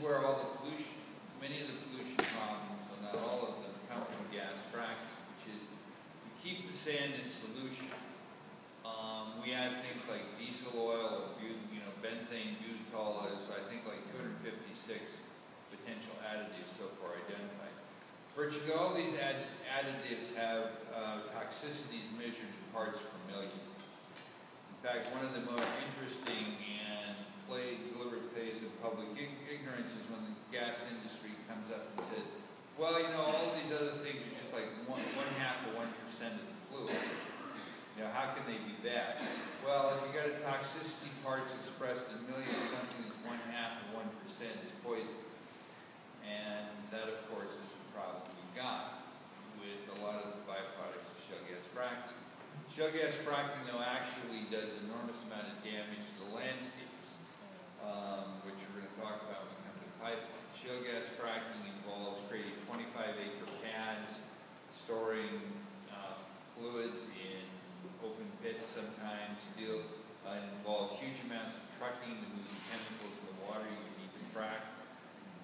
where all the pollution, many of the pollution problems, well not all of them, come from gas fracking, which is we keep the sand in solution. We add things like diesel oil, benzene, butyrol, so I think like 256 potential additives so far identified. Virtually all these additives have toxicities measured in parts per million. In fact, one of the more interesting and deliberate plays of public ignorance is when the gas industry comes up and says, well, all of these other things are just like one half of 1% of the fluid. How can they be bad? Well, if you got a toxicity parts expressed in millions, something that's 1/2 of 1% is poison. And that, of course, is the problem we got with a lot of the byproducts of shale gas fracking. Shale gas fracking, though, actually does an enormous amount of damage to the landscapes, which we're going to talk about when we come to the pipeline. Shale gas fracking involves creating 25-acre pads, storing fluids in open pits sometimes. It involves huge amounts of trucking to move the chemicals in the water you need to frack.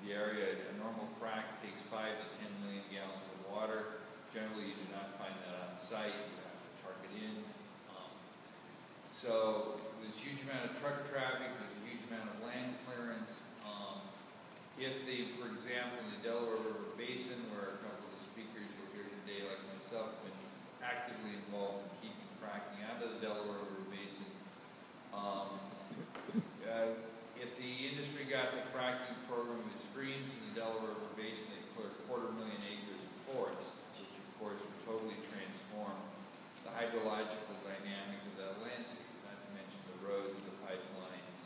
The area, a normal frack takes 5 to 10 million gallons of water. Generally, you do not find that on site. You have to truck it in. So there's a huge amount of truck traffic. There's a huge amount of land clearance. For example, in the Delaware River Basin, where a couple of the speakers who are here today, like myself, have been actively involved in keeping fracking out of the Delaware River Basin. If the industry got the fracking program with streams in the Delaware River Basin, they cleared 250,000 acres of forest, which of course would totally transform the hydrological dynamic of that landscape, not to mention the roads, the pipelines,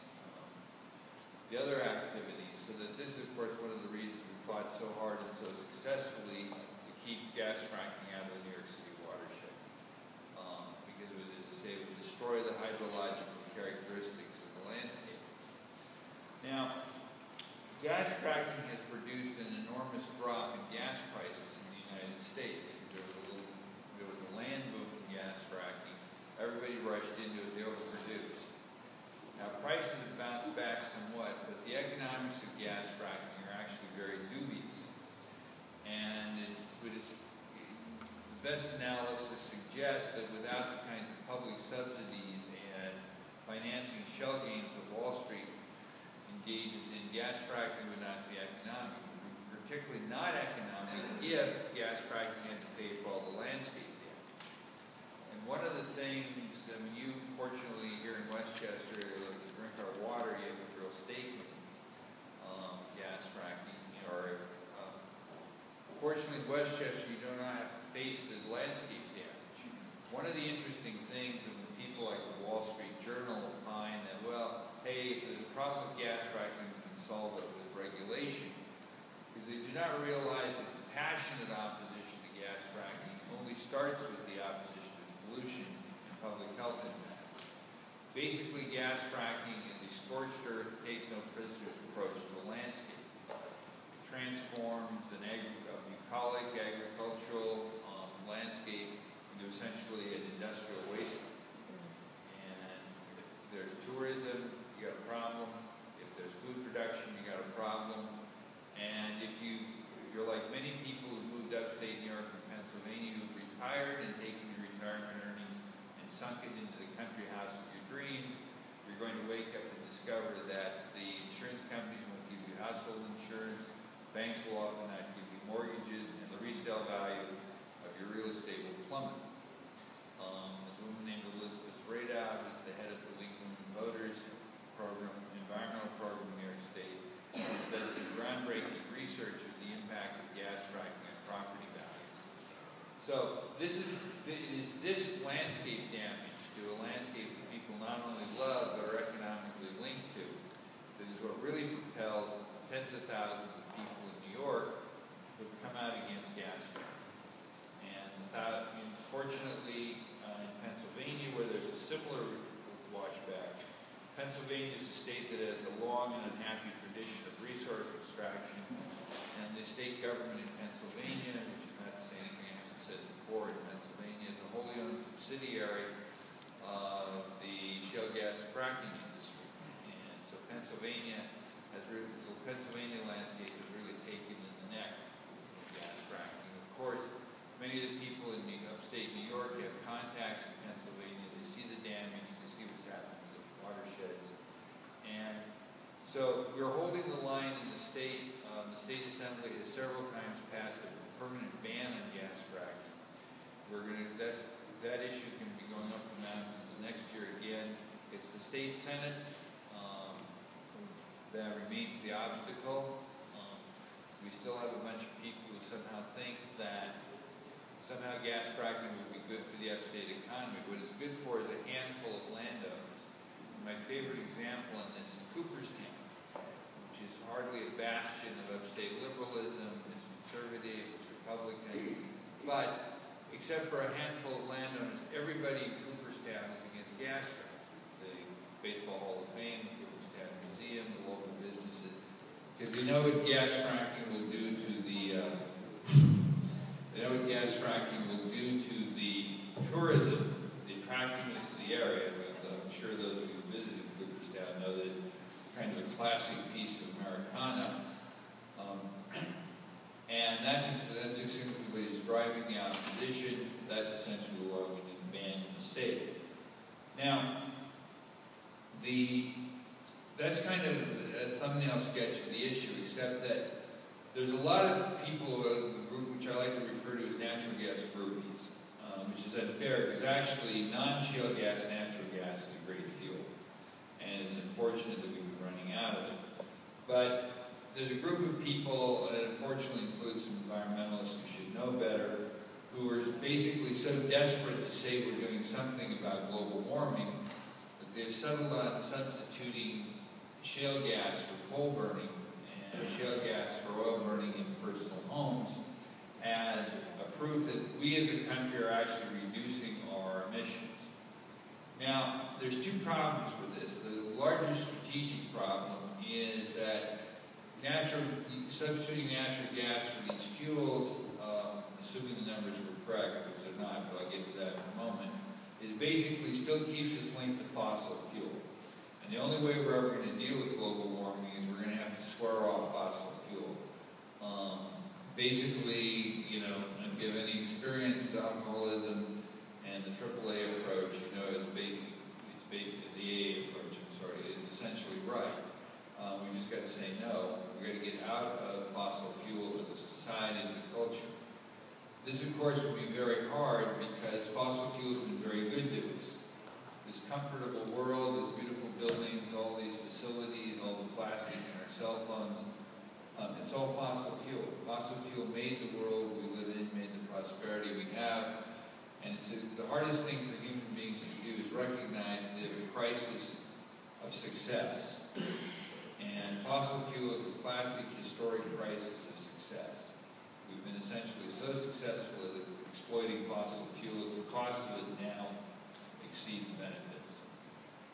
the other activities. So that this is, of course, one of the reasons we fought so hard and so successfully to keep gas fracking out of the New York City watershed. Because it would, as I say, it would destroy the hydrological characteristics of the landscape. Now, gas fracking has produced an enormous drop in gas prices in the United States. There was a land boom in gas fracking. Everybody rushed into it. They overproduced. Now, prices have bounced back somewhat, but the economics of gas fracking are actually very dubious. And the best analysis suggests that without the kinds of public subsidies and financing shell games that Wall Street engages in, gas fracking would not be economic. Particularly not economic if gas fracking had to pay for all the landscape damage. And one of the things, you fortunately here in Westchester, to drink our water, you have a real stake in gas fracking. Fortunately in Westchester, you do not have to face the landscape damage. One of the interesting things, and when people like the Wall Street Journal opine that, well, hey, if there's a problem with gas fracking, we can solve it with regulation, because they do not realize that the passionate opposition to gas fracking only starts with the opposition to pollution and public health impact. Basically, gas fracking is a scorched earth, take no prisoners approach to a landscape. It transforms an bucolic agricultural landscape into essentially an industrial wasteland. And if there's tourism, you got a problem. If there's food production, you got a problem. And if you're like many people who moved upstate New York and Pennsylvania, who've retired and taken your retirement earnings and sunk it into the country house of your dreams, you're going to wake up and discover that the insurance companies won't give you household insurance, banks will often not give you mortgages, and the resale value of your real estate will plummet. There's a woman named Elizabeth Radon, who's the head of the League of Women Voters program, environmental program in New York State, who's done some groundbreaking research of the impact of gas fracking on property values. So this is this landscape damage to a landscape that people not only love but are economically linked to that is what really propels tens of thousands of people in New York who have come out against gas fracking. And unfortunately, in Pennsylvania, where there's a similar washback, Pennsylvania is a state that has a long and unhappy tradition of resource extraction, and the state government in Pennsylvania, which is not to say anything I haven't said before, in Pennsylvania is a wholly owned subsidiary of the shale gas fracking industry. And so Pennsylvania has Pennsylvania landscape has really taken in the neck from gas fracking. Of course, many of the people in upstate New York have contacts in Pennsylvania. They see the damage, they see what's happening to the watersheds. And so we're holding the line in the state. The state assembly has several times passed a permanent ban on gas fracking. That issue is going to be going up the mountains next year again. It's the state senate that remains the obstacle. We still have a bunch of people who somehow think that somehow gas fracking would be good for the upstate economy. What it's good for is a handful of landowners. My favorite example in this is Cooperstown, which is hardly a bastion of upstate liberalism. It's conservative, it's Republican, but except for a handful of landowners, everybody in Cooperstown is against gas fracking. The Baseball Hall of Fame, the Cooperstown Museum, the local businesses, because they know what gas fracking will do to tourism, the attractiveness of the area. I'm sure those of you who visited Cooperstown know that it's kind of a classic piece of Americana. And that's essentially what is driving the opposition. That's essentially why we need to ban in the state. Now, that's kind of a thumbnail sketch of the issue, except that there's a lot of people, a group which I like to refer to as natural gas groupies, which is unfair because actually non-shale gas, natural gas is a great fuel. And it's unfortunate that we've been running out of it. But there's a group of people, and it unfortunately includes some environmentalists who should know better, who are basically so desperate to say we're doing something about global warming that they've settled on substituting shale gas for coal burning and shale gas for oil burning in personal homes as a proof that we as a country are actually reducing our emissions. Now, there's two problems with this. The largest strategic problem is that substituting natural gas for these fuels, assuming the numbers were correct, which they're not, but I'll get to that in a moment, is basically still keeps us linked to fossil fuel. And the only way we're ever going to deal with global warming is we're going to have to swear off fossil fuel. Basically, you know, if you have any experience with alcoholism and the AAA approach, you know it's basically the AA approach, is essentially right. We just got to say no. We've got to get out of fossil fuel as a society, as a culture. This, of course, will be very hard because fossil fuel has been very good to us. This comfortable world, these beautiful buildings, all these facilities, all the plastic in our cell phones, it's all fossil fuel. Fossil fuel made the world we live in, made the prosperity we have. And the hardest thing for human beings to do is recognize that they have a crisis of success. And fossil fuel is a classic historic crisis of success. We've been essentially so successful at exploiting fossil fuel that the cost of it now exceeds the benefits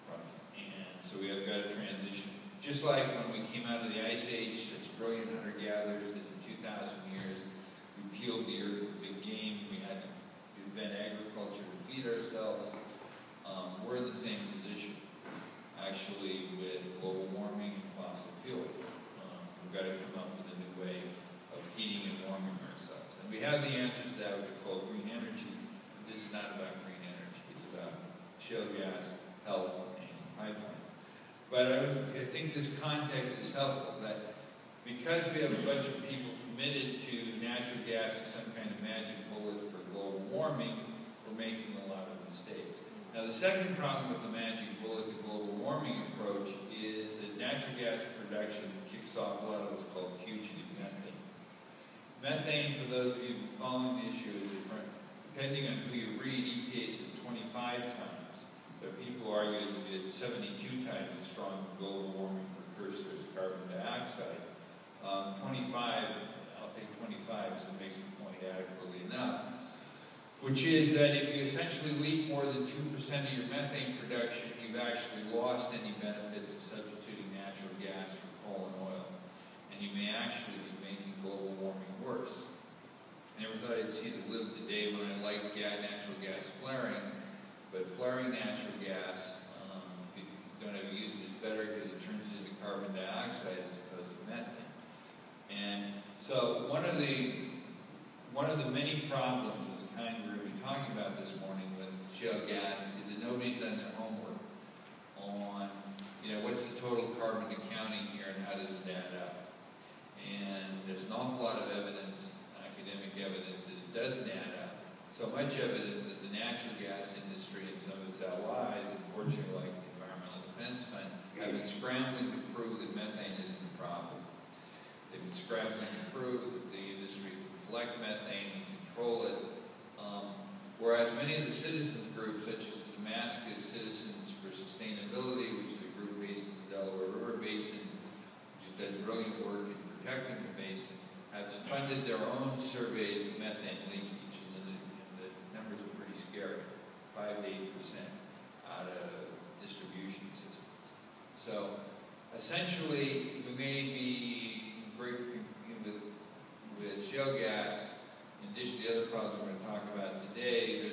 from it. And so we have got to transition. Just like when we came out of the Ice Age, such brilliant hunter-gatherers that in 2,000 years we peeled the earth with big game, we had to invent agriculture to feed ourselves. We're in the same position, actually, with global warming and fossil fuel. We've got to come up with a new way of heating and warming ourselves. And we have the answers to that, which are called green energy. But this is not about green energy. It's about shale gas, health, and pipeline. But I think this context is helpful, that because we have a bunch of people committed to natural gas as some kind of magic bullet for global warming, we're making a lot of mistakes. Now, the second problem with the magic bullet, the global warming approach, is that natural gas production kicks off a lot of what's called fugitive methane. Methane, for those of you following the issue, is different. Depending on who you read, EPA says 25 times. But people argue that it's 72 times as strong a global warming precursor as carbon dioxide. 25, I'll take 25 so it makes the point adequately enough. Which is that if you essentially leak more than 2% of your methane production, you've actually lost any benefits of substituting natural gas for coal and oil. And you may actually be making global warming worse. I never thought I'd see live the day when I liked natural gas flaring, but flaring natural gas, if you don't have to use it, is better because it turns into carbon dioxide as opposed to methane. So one of the many problems with the kind we're going to be talking about this morning with shale gas is that nobody's done their homework on, what's the total carbon accounting here and how does it add up? And there's an awful lot of evidence, academic evidence, that it doesn't add up. So much evidence that the natural gas industry and some of its allies, unfortunately like the Environmental Defense Fund, have been scrambling to prove that methane isn't a problem. They've been scrambling to prove that the industry can collect methane and control it, whereas many of the citizens groups, such as the Damascus Citizens for Sustainability, which is a group based in the Delaware River Basin, which has done brilliant work in protecting the basin, have funded their own surveys of methane leakage, and the numbers are pretty scary, 5 to 8% out of distribution systems. So essentially, we may be great with shale gas. In addition to the other problems we're going to talk about today,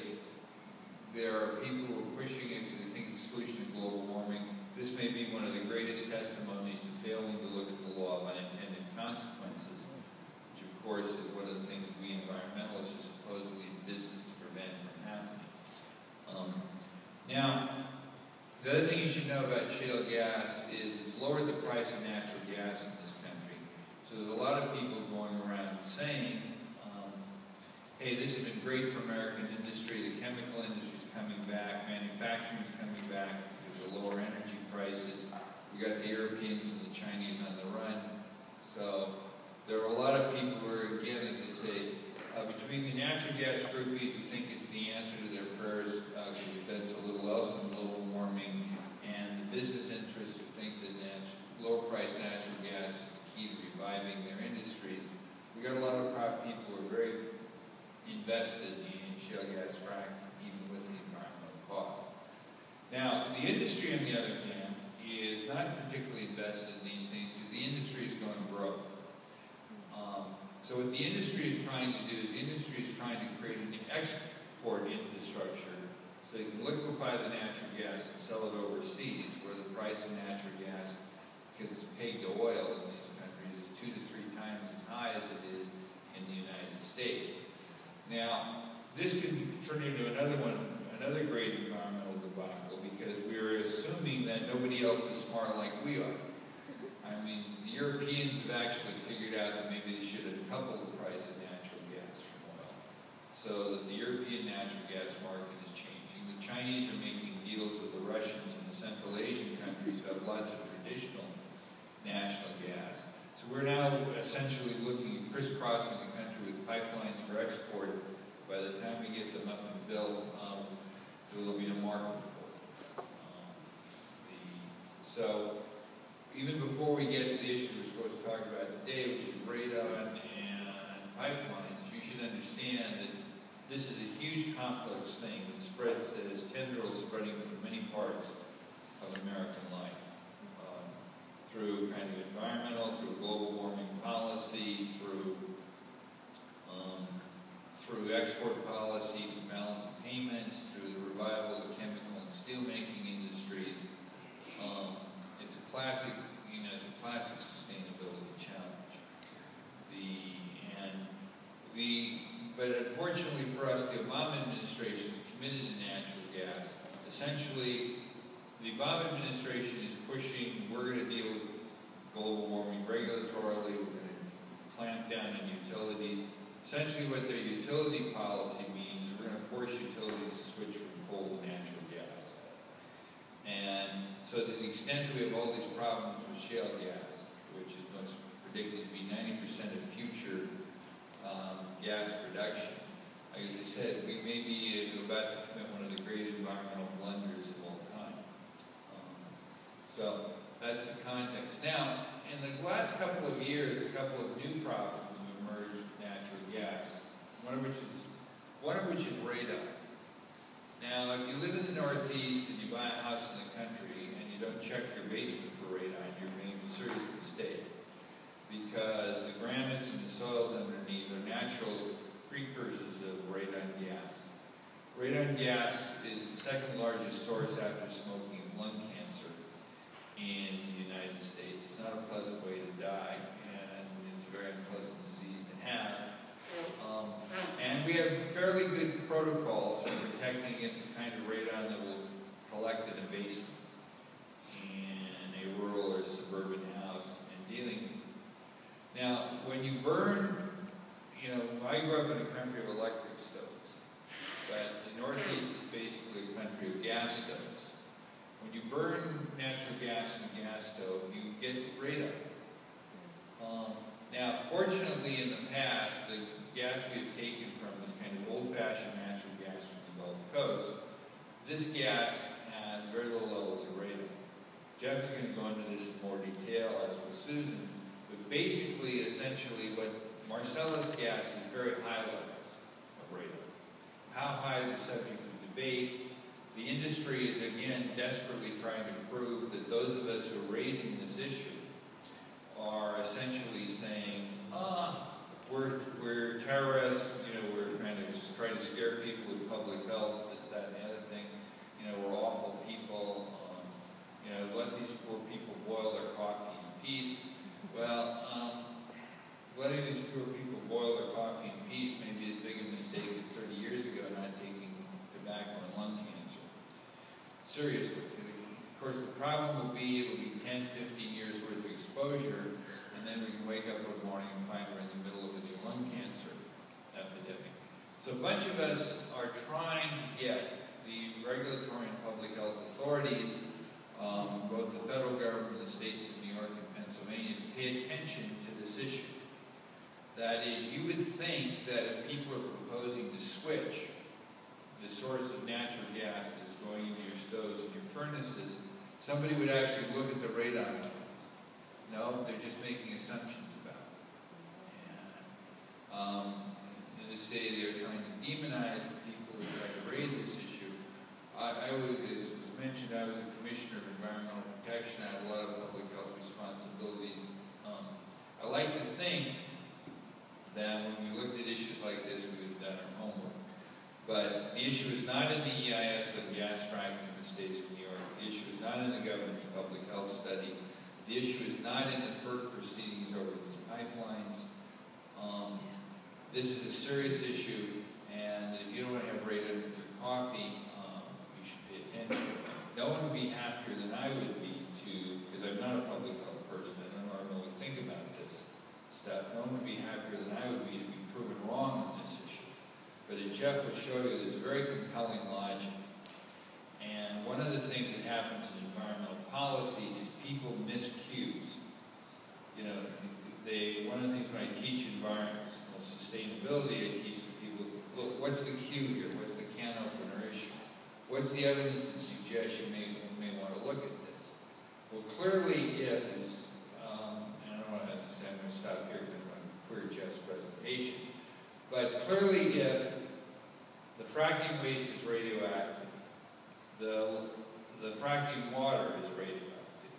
there are people who are pushing it because they think it's a solution to global warming. This may be one of the greatest testimonies to failing to look at the law of unintended consequences, which of course is one of the things we environmentalists are supposedly in business to prevent from happening. Now, the other thing you should know about shale gas is it's lowered the price of natural gas in this country. So there's a lot of people going around saying, hey, this has been great for American industry, the chemical industry is coming back, manufacturing is coming back because of lower energy prices. We got the Europeans and the Chinese on the run. So there are a lot of people who are, again, as I say, between the natural gas groupies who think it's the answer to their prayers because we've done so little else on global warming, and the business interests who think that lower-priced natural gas is the key to reviving their industries. We got a lot of people who are very invested in shale gas fracking, even with the environmental cost. Now, the industry, on the other hand, is not particularly invested in these things because the industry is going broke. So what the industry is trying to do is the industry is trying to create an export infrastructure so they can liquefy the natural gas and sell it overseas, where the price of natural gas, because it's pegged to oil in these countries, is 2 to 3 times as high as it is in the United States. Now, this could turn into another great environmental debacle, because we're assuming that nobody else is smart like we are. I mean, the Europeans have actually figured out that maybe they should uncouple the price of natural gas from oil, so that the European natural gas market is changing. The Chinese are making deals with the Russians and the Central Asian countries who have lots of traditional national gas. So we're now essentially looking at crisscrossing the country with pipelines for export. By the time we get them up and built, there will be a market for it. So even before we get to the issue we're supposed to talk about today, which is radon and pipelines, you should understand that this is a huge complex thing that has tendrils spreading through many parts of American life. Through kind of environmental, through global warming policy, through export policy, through balance of payments, through the revival of the chemical and steelmaking industries. It's a classic, sustainability challenge. But unfortunately for us, the Obama administration is committed to natural gas. Essentially, the Obama administration is pushing, we're going to deal with global warming regulatorily, we're going to clamp down on utilities. Essentially what their utility policy means is we're going to force utilities to switch from coal to natural gas. And so to the extent we have all these problems with shale gas, which is most predicted to be 90% of future gas production, like as I said, we may be about to commit one of the great environmental blunders of all time. So that's the context. Now, in the last couple of years, a couple of new problems have emerged with natural gas, one of which is radon. Now, if you live in the Northeast and you buy a house in the country and you don't check your basement for radon, you're making a serious mistake, because the granites and the soils underneath are natural precursors of radon gas. Radon gas is the second largest source after smoking of lung cancer in the United States. It's not a pleasant way to die, and it's a very unpleasant disease have. And we have fairly good protocols for protecting against the kind of radon that will collect in a basement in a rural or suburban house and dealing with it. Now, when you burn, you know, I grew up in a country of electric stoves, but the Northeast is basically a country of gas stoves. When you burn natural gas in a gas stove, you get radon. Now, fortunately, in the past, the gas we've taken from is kind of old-fashioned natural gas from the Gulf Coast. This gas has very low levels of radon. Jeff is going to go into this in more detail, as will Susan, but basically, essentially, what Marcellus gas is very high levels of radon. How high is a subject of debate. The industry is, again, desperately trying to prove that those of us who are raising this issue are essentially saying, we're terrorists, you know, we're trying to scare people with public health, this, that, and the other thing. You know, we're awful people. You know, let these poor people boil their coffee in peace. Well, letting these poor people boil their coffee in peace may be as big a mistake as 30 years ago not taking tobacco and lung cancer. Seriously, because of course the problem will be, it'll be 10, 15 years worth of exposure, and then we can wake up one morning and find we're in the middle of a new lung cancer epidemic. So a bunch of us are trying to get the regulatory and public health authorities, both the federal government and the states of New York and Pennsylvania, to pay attention to this issue. That is, you would think that if people are proposing to switch the source of natural gas that's going into your stoves and your furnaces, somebody would actually look at the radon level. No, they're just making assumptions about it. And to say they're trying to demonize the people who try to raise this issue. As was mentioned, I was a commissioner of environmental protection. I had a lot of public health responsibilities. I like to think that when we looked at issues like this, we would have done our homework. But the issue is not in the EIS of gas fracking in the state of New York. The issue is not in the governor's public health study. The issue is not in the FERC proceedings over these pipelines. This is a serious issue, and if you don't want to have radon with your coffee, you should pay attention. No one would be happier than I would be because I'm not a public health person. I don't normally think about this stuff. No one would be happier than I would be to be proven wrong on this issue. But as Jeff will show you, there's a very compelling logic. And one of the things that happens in environmental policy is people miss cues. You know, one of the things when I teach environmental sustainability, I teach people, look, what's the cue here? What's the can opener issue? What's the evidence that suggests you may want to look at this? Well, clearly, if, and I don't want to, as I said, I'm going to stop here because I'm going to queer Jeff's presentation. But clearly, if the fracking waste is radioactive, the fracking water is radioactive,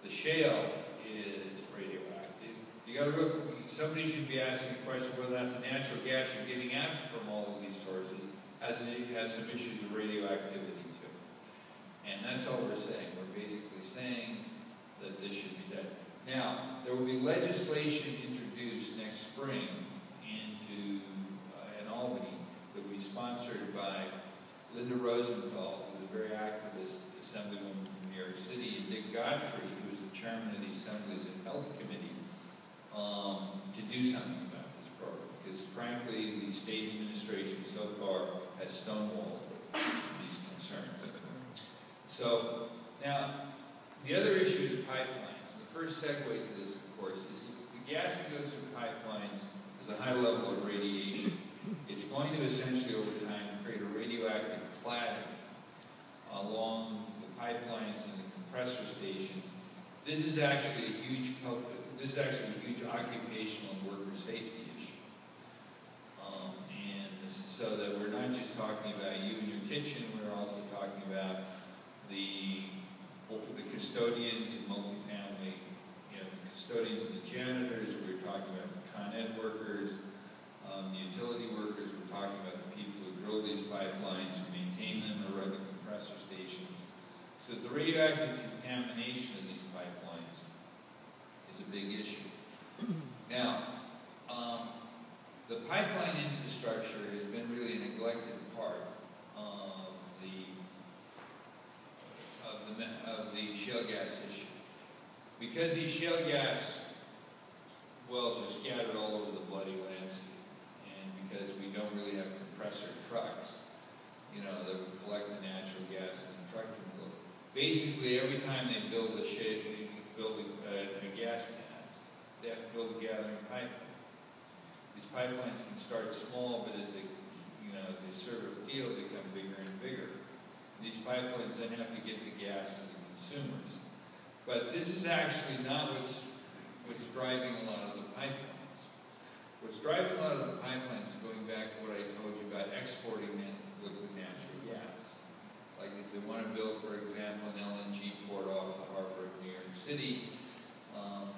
the shale is radioactive, you got to look. Somebody should be asking the question whether or not the natural gas you're getting out from all of these sources has some issues of radioactivity to it. And that's all we're saying. We're basically saying that this should be done. Now, there will be legislation introduced next spring in Albany that will be sponsored by Linda Rosenthal, who's a very activist assemblywoman from New York City, and Dick Godfrey, who is the chairman of the Assembly's Health Committee, to do something about this program. Because frankly, the state administration so far has stonewalled these concerns. So, now, the other issue is pipelines. The first segue to this, of course, is if the gas that goes through pipelines has a high level of radiation, it's going to essentially, over time, create a radioactive cladding along the pipelines and the compressor stations. This is actually a huge occupational and worker safety issue. So that we're not just talking about you in your kitchen, we're also talking about the custodians in multifamily, the custodians and the janitors, we're talking about the Con Ed workers, the utility workers, we're talking about the people who drill these pipelines, who maintain them, or run the compressor stations. So the radioactive contamination of these pipelines is a big issue. Now, pipeline infrastructure has been really a neglected part of the shale gas issue. Because these shale gas wells are scattered all over the bloody landscape, and because we don't really have compressor trucks, you know, that would collect the natural gas in the truck terminal. Basically, every time they build a gas plant, they have to build a gathering pipeline. These pipelines can start small, but as they, you know, as they serve a field, they become bigger and bigger. These pipelines then have to get the gas to the consumers. But this is actually not what's driving a lot of the pipelines. What's driving a lot of the pipelines is going back to what I told you about exporting liquid natural gas. Like if they want to build, for example, an LNG port off the harbor of New York City,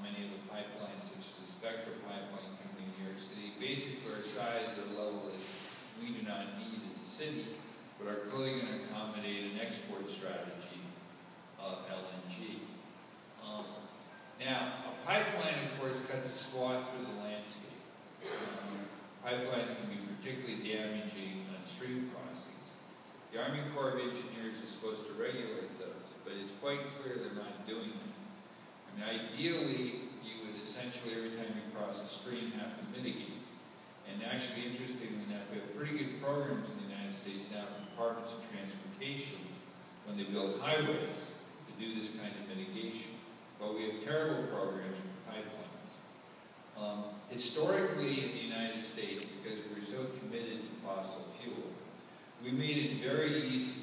many of the pipelines, such as the Spectra pipeline coming to New York City, basically are sized at a level that we do not need as a city, but are clearly going to accommodate an export strategy of LNG. Now, a pipeline, of course, cuts a swath through the landscape. Pipelines can be particularly damaging on stream crossings. The Army Corps of Engineers is supposed to regulate those, but it's quite clear they're not doing that. I mean, ideally, you would essentially, every time you cross a stream, have to mitigate. And actually, interestingly enough, we have pretty good programs in the United States now from departments of transportation when they build highways to do this kind of mitigation. But we have terrible programs for pipelines. Historically, in the United States, because we were so committed to fossil fuel, we made it very easy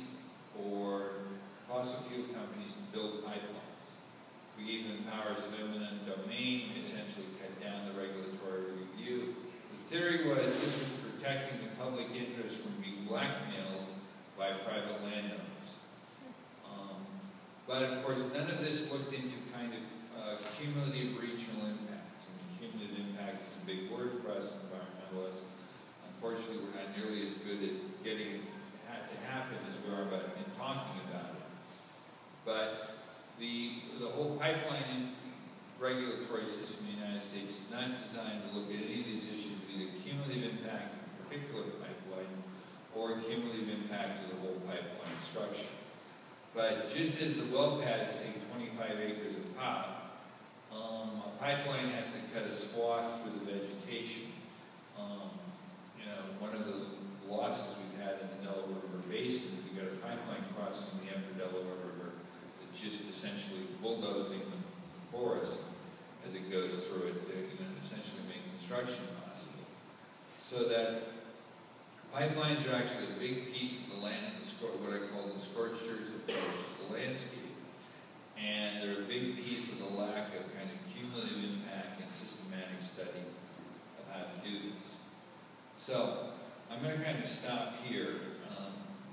for fossil fuel companies to build pipelines. We gave them powers of eminent domain. We essentially cut down the regulatory review. The theory was this was protecting the public interest from being blackmailed by private landowners. But of course, none of this looked into kind of cumulative regional impacts. I mean, cumulative impact is a big word for us environmentalists. Unfortunately, we're not nearly as good at getting it to happen as we are in talking about it. But the whole pipeline regulatory system in the United States is not designed to look at any of these issues, either cumulative impact of a particular pipeline or cumulative impact of the whole pipeline structure. But just as the well pads take 25 acres a pop, a pipeline has to cut a swath through the vegetation. You know, one of the losses we've had in the Delaware River Basin is we've got a pipeline crossing the upper Delaware River that's just essentially bulldozing the forest as it goes through it to, you know, essentially make construction possible. So that pipelines are actually a big piece of the land, what I call the scorched earth approach to the landscape. And they're a big piece of the lack of kind of cumulative impact and systematic study of how to do this. So I'm going to kind of stop here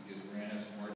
because we're going to have some more